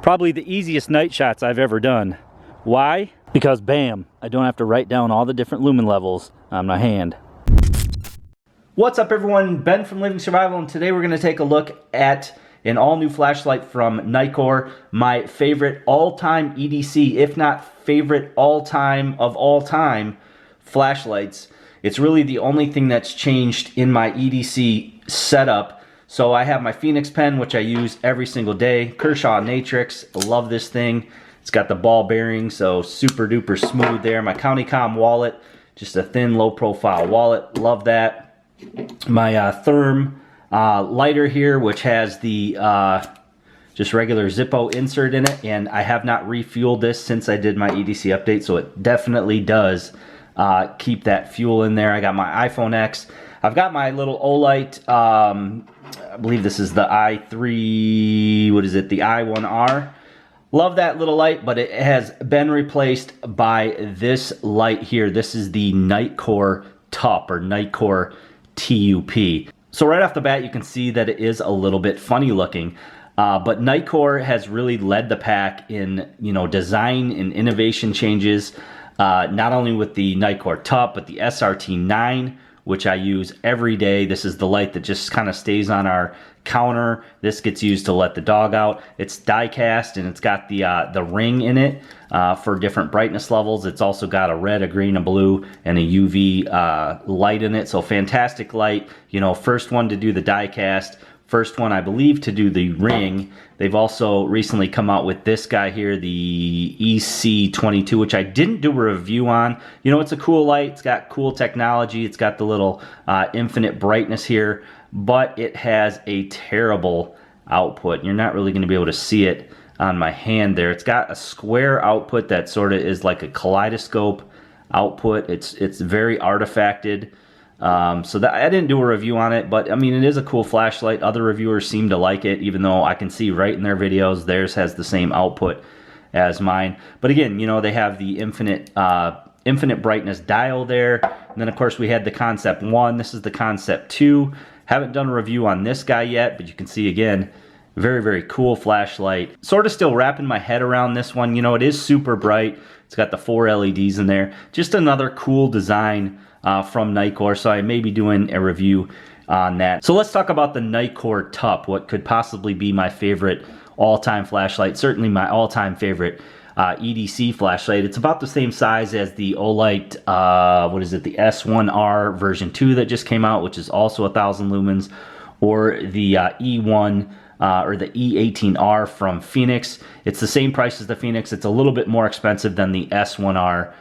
Probably the easiest night shots I've ever done. Why? Because bam, I don't have to write down all the different lumen levels on my hand. What's up everyone, Ben from Living Survival, and today we're going to take a look at an all-new flashlight from Nitecore, my favorite all-time EDC, if not favorite all-time of all-time flashlights. It's really the only thing that's changed in my EDC setup. So I have my Phoenix pen, which I use every single day. Kershaw Natrix, I love this thing. It's got the ball bearing, so super duper smooth there. My CountyCom wallet, just a thin low profile wallet, love that. My Therm lighter here, which has the just regular Zippo insert in it, and I have not refueled this since I did my EDC update, so it definitely does keep that fuel in there. I got my iPhone X. I've got my little Olight, I believe this is the i3, what is it, the i1R. Love that little light, but it has been replaced by this light here. This is the Nitecore TUP, or Nitecore TUP. So right off the bat, you can see that it is a little bit funny looking, but Nitecore has really led the pack in, design and innovation changes, not only with the Nitecore TUP, but the SRT9, which I use every day. This is the light that just kind of stays on our counter. This gets used to let the dog out. It's die cast, and it's got the ring in it for different brightness levels. It's also got a red, a green, a blue, and a UV light in it. So fantastic light. First one to do the die cast. First one, I believe, to do the ring. They've also recently come out with this guy here, the EC22, which I didn't do a review on. It's a cool light. It's got cool technology. It's got the little infinite brightness here, but it has a terrible output. You're not really going to be able to see it on my hand there. It's got a square output that sort of is like a kaleidoscope output. It's very artifacted. So that I didn't do a review on it, but I mean, it is a cool flashlight. Other reviewers seem to like it, even though I can see right in their videos theirs has the same output as mine. But again, they have the infinite brightness dial there. And then of course we had the Concept 1. This is the Concept 2. Haven't done a review on this guy yet, but you can see again, very, very cool flashlight. Sort of still wrapping my head around this one. It is super bright. It's got the 4 LEDs in there. Just another cool design from Nitecore, so I may be doing a review on that. So let's talk about the Nitecore TUP, what could possibly be my favorite all-time flashlight, certainly my all-time favorite EDC flashlight. It's about the same size as the Olight, what is it, the S1R version 2 that just came out, which is also 1,000 lumens, or the E1 or the E18R from Phoenix. It's the same price as the Phoenix. It's a little bit more expensive than the S1R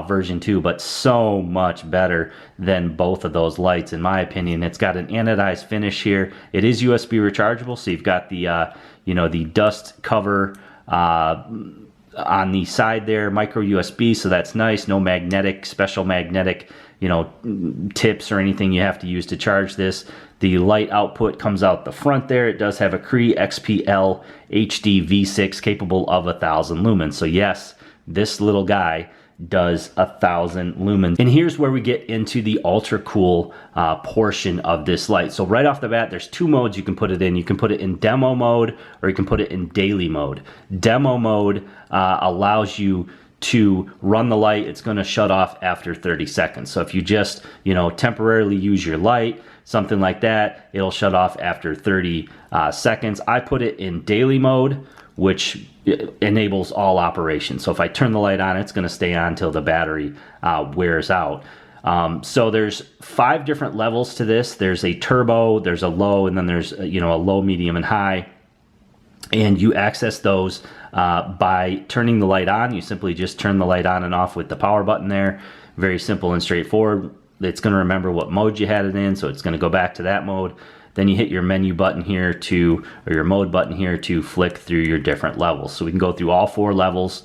version 2, but so much better than both of those lights, in my opinion. It's got an anodized finish here. It is USB rechargeable, so you've got the the dust cover on the side there, micro USB, so that's nice. No special magnetic tips or anything you have to use to charge this. The light output comes out the front there. It does have a Cree XPL HD V6 capable of 1,000 lumens. So yes, this little guy does 1,000 lumens. And here's where we get into the ultra cool portion of this light. So right off the bat, there's two modes you can put it in. You can put it in demo mode, or you can put it in daily mode. Demo mode allows you to run the light. It's going to shut off after 30 seconds. So if you just temporarily use your light, something like that, it'll shut off after 30 seconds. I put it in daily mode, which enables all operations. So if I turn the light on, it's going to stay on until the battery wears out. So there's 5 different levels to this. There's a turbo, there's a low, and then there's a low, medium, and high. And you access those by turning the light on. You simply just turn the light on and off with the power button there. Very simple and straightforward. It's going to remember what mode you had it in, so it's going to go back to that mode. Then you hit your menu button here or your mode button here to flick through your different levels. So we can go through all 4 levels,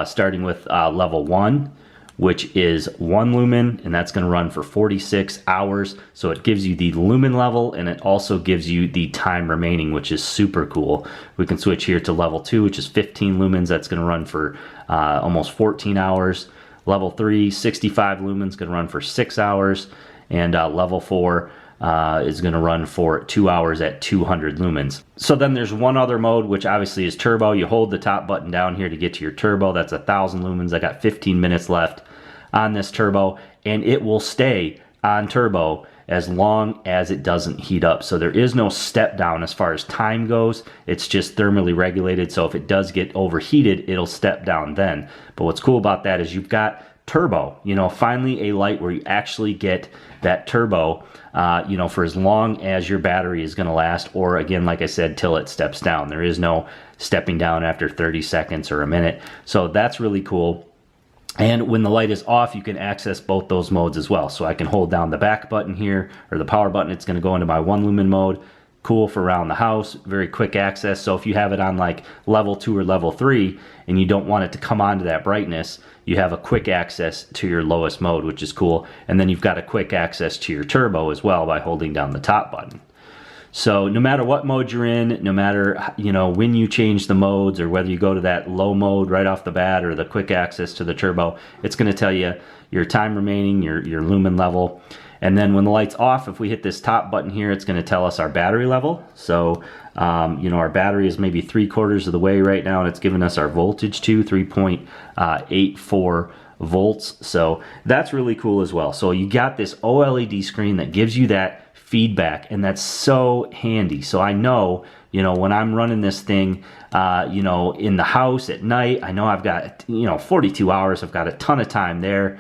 starting with level 1, which is 1 lumen, and that's going to run for 46 hours. So it gives you the lumen level, and it also gives you the time remaining, which is super cool. We can switch here to level 2, which is 15 lumens. That's going to run for almost 14 hours. Level 3, 65 lumens, going to run for 6 hours. And level 4, is going to run for 2 hours at 200 lumens. So then there's one other mode, which obviously is turbo. You hold the top button down here to get to your turbo. That's 1,000 lumens. I got 15 minutes left on this turbo, and it will stay on turbo as long as it doesn't heat up. So there is no step down as far as time goes. It's just thermally regulated. So if it does get overheated, it'll step down then. But what's cool about that is you've got turbo, you know, finally a light where you actually get that turbo, you know, for as long as your battery is going to last, or again, like I said, till it steps down. There is no stepping down after 30 seconds or a minute. So that's really cool. And when the light is off, you can access both those modes as well. So I can hold down the back button here, or the power button. It's going to go into my 1 lumen mode. Cool for around the house, very quick access. So if you have it on like level 2 or level 3 and you don't want it to come onto that brightness, you have a quick access to your lowest mode, which is cool. And then you've got a quick access to your turbo as well by holding down the top button. So no matter what mode you're in, no matter, you know, when you change the modes, or whether you go to that low mode right off the bat or the quick access to the turbo, it's going to tell you your time remaining, your lumen level. And then when the light's off, if we hit this top button here, it's going to tell us our battery level. So, you know, our battery is maybe 3/4 of the way right now, and it's giving us our voltage too, 3.84 volts. So that's really cool as well. So you got this OLED screen that gives you that feedback, and that's so handy. So I know, you know, when I'm running this thing, you know, in the house at night, I know I've got, you know, 42 hours. I've got a ton of time there.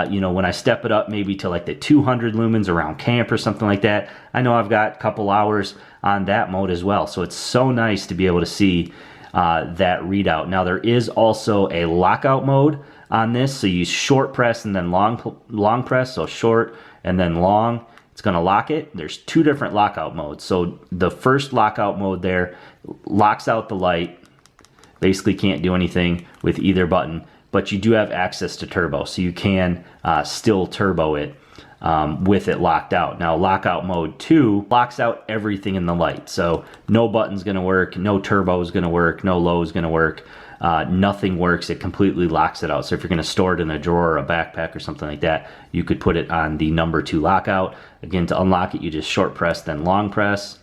You know, when I step it up maybe to like the 200 lumens around camp or something like that, I know I've got a couple hours on that mode as well. So it's so nice to be able to see that readout. Now there is also a lockout mode on this. So you short press and then long press. So short and then long. It's going to lock it. There's 2 different lockout modes. So the first lockout mode there locks out the light. Basically can't do anything with either button. But you do have access to turbo, so you can still turbo it with it locked out. Now, lockout mode 2 locks out everything in the light. So no button's going to work, no turbo is going to work, no low is going to work. Nothing works. It completely locks it out. So if you're going to store it in a drawer or a backpack or something like that, you could put it on the number 2 lockout. Again, to unlock it, you just short press, then long press.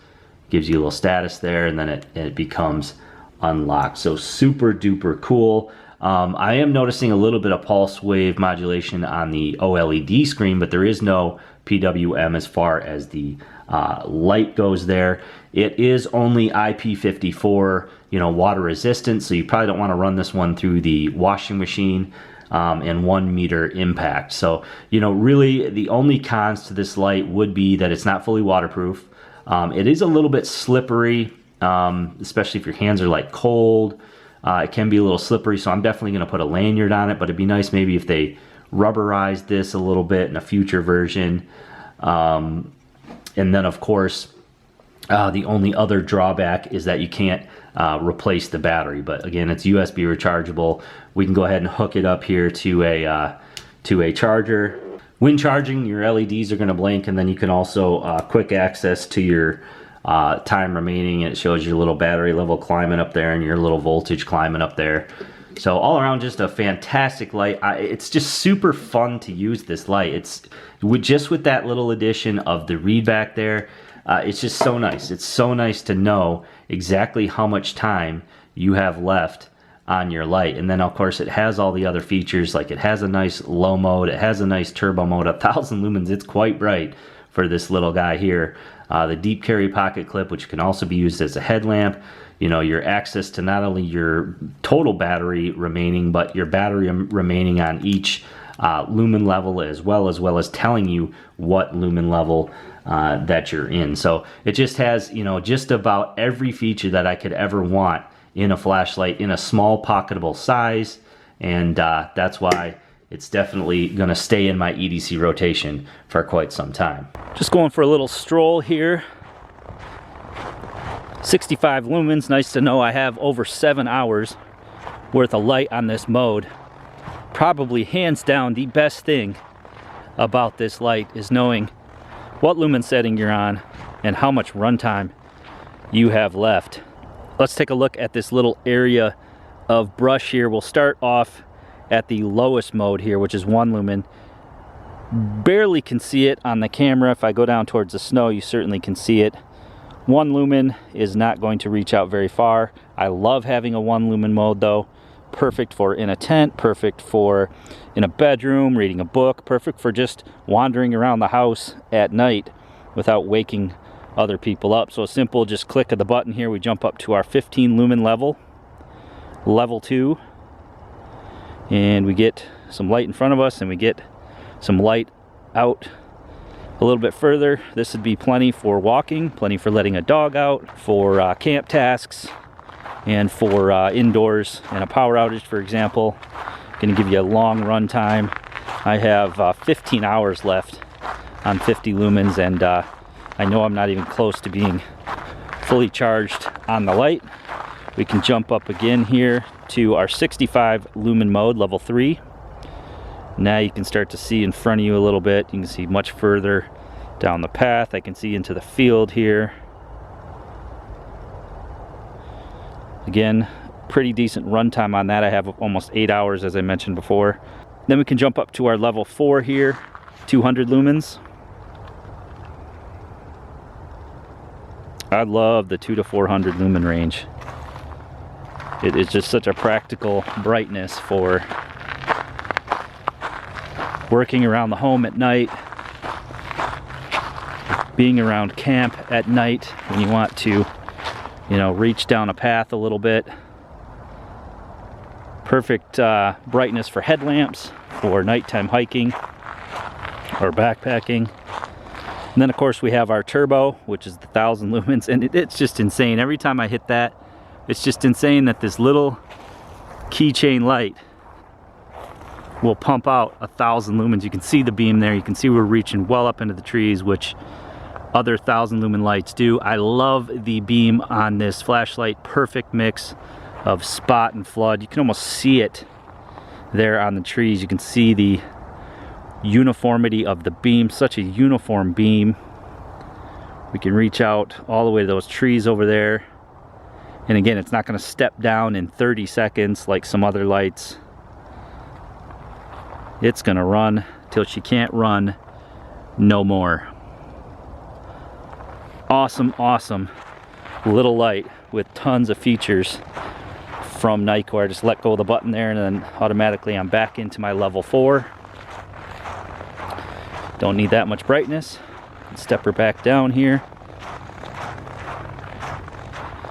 Gives you a little status there, and then it becomes unlocked. So super duper cool. I am noticing a little bit of pulse wave modulation on the OLED screen, but there is no PWM as far as the light goes there. It is only IP54, you know, water resistant, so you probably don't want to run this one through the washing machine, and 1 meter impact. So, you know, really the only cons to this light would be that it's not fully waterproof. It is a little bit slippery, especially if your hands are like cold. It can be a little slippery, so I'm definitely going to put a lanyard on it, but it'd be nice maybe if they rubberized this a little bit in a future version. And then, of course, the only other drawback is that you can't replace the battery. But again, it's USB rechargeable. We can go ahead and hook it up here to a charger. When charging, your LEDs are going to blink, and then you can also quick access to your time remaining, and it shows your little battery level climbing up there and your little voltage climbing up there. So all around, just a fantastic light. It's just super fun to use this light. It's just with that little addition of the read back there. It's just so nice. It's so nice to know exactly how much time you have left on your light. And then of course it has all the other features, like it has a nice low mode, it has a nice turbo mode, 1,000 lumens. It's quite bright for this little guy here. The deep carry pocket clip, which can also be used as a headlamp. You know, your access to not only your total battery remaining, but your battery remaining on each lumen level, as well as telling you what lumen level that you're in. So it just has, you know, just about every feature that I could ever want in a flashlight in a small pocketable size, and that's why it's definitely going to stay in my EDC rotation for quite some time. Just going for a little stroll here. 65 lumens. Nice to know I have over 7 hours worth of light on this mode. Probably hands down the best thing about this light is knowing what lumen setting you're on and how much runtime you have left. Let's take a look at this little area of brush here. We'll start off at the lowest mode here, which is 1 lumen. barely can see it on the camera. If I go down towards the snow, you certainly can see it. 1 lumen is not going to reach out very far. I love having a 1 lumen mode though. Perfect for in a tent, perfect for in a bedroom, reading a book, perfect for just wandering around the house at night without waking other people up. So a simple just click of the button here, we jump up to our 15 lumen level, level 2, and we get some light in front of us and we get some light out a little bit further. This would be plenty for walking, plenty for letting a dog out, for camp tasks, and for indoors and a power outage, for example. Going to give you a long run time. I have 15 hours left on 50 lumens, and I know I'm not even close to being fully charged on the light. We can jump up again here to our 65 lumen mode, level 3. Now you can start to see in front of you a little bit. You can see much further down the path. I can see into the field here. Again, pretty decent runtime on that. I have almost 8 hours, as I mentioned before. Then we can jump up to our level 4 here, 200 lumens. I love the 200 to 400 lumen range. It is just such a practical brightness for working around the home at night, being around camp at night when you want to, you know, reach down a path a little bit. Perfect brightness for headlamps, for nighttime hiking or backpacking. And then of course we have our turbo, which is the 1000 lumens, and it's just insane. Every time I hit that, it's just insane that this little keychain light will pump out 1000 lumens. You can see the beam there. You can see we're reaching well up into the trees, which other 1000 lumen lights do. I love the beam on this flashlight. Perfect mix of spot and flood. You can almost see it there on the trees. You can see the uniformity of the beam. Such a uniform beam. We can reach out all the way to those trees over there. And again, it's not going to step down in 30 seconds like some other lights. It's going to run till she can't run no more. Awesome, awesome little light with tons of features from Nitecore. I just let go of the button there and then automatically I'm back into my level 4. Don't need that much brightness. Step her back down here.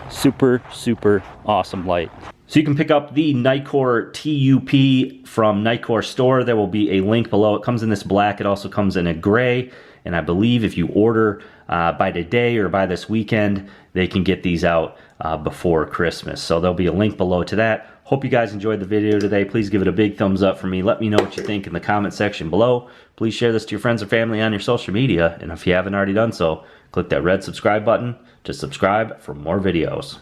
Super, super awesome light. So you can pick up the Nitecore TUP from Nitecore store. There will be a link below. It comes in this black. It also comes in a gray. And I believe if you order by today or by this weekend, they can get these out before Christmas. So there'll be a link below to that. Hope you guys enjoyed the video today. Please give it a big thumbs up for me. Let me know what you think in the comment section below. Please share this to your friends and family on your social media. And if you haven't already done so, click that red subscribe button to subscribe for more videos.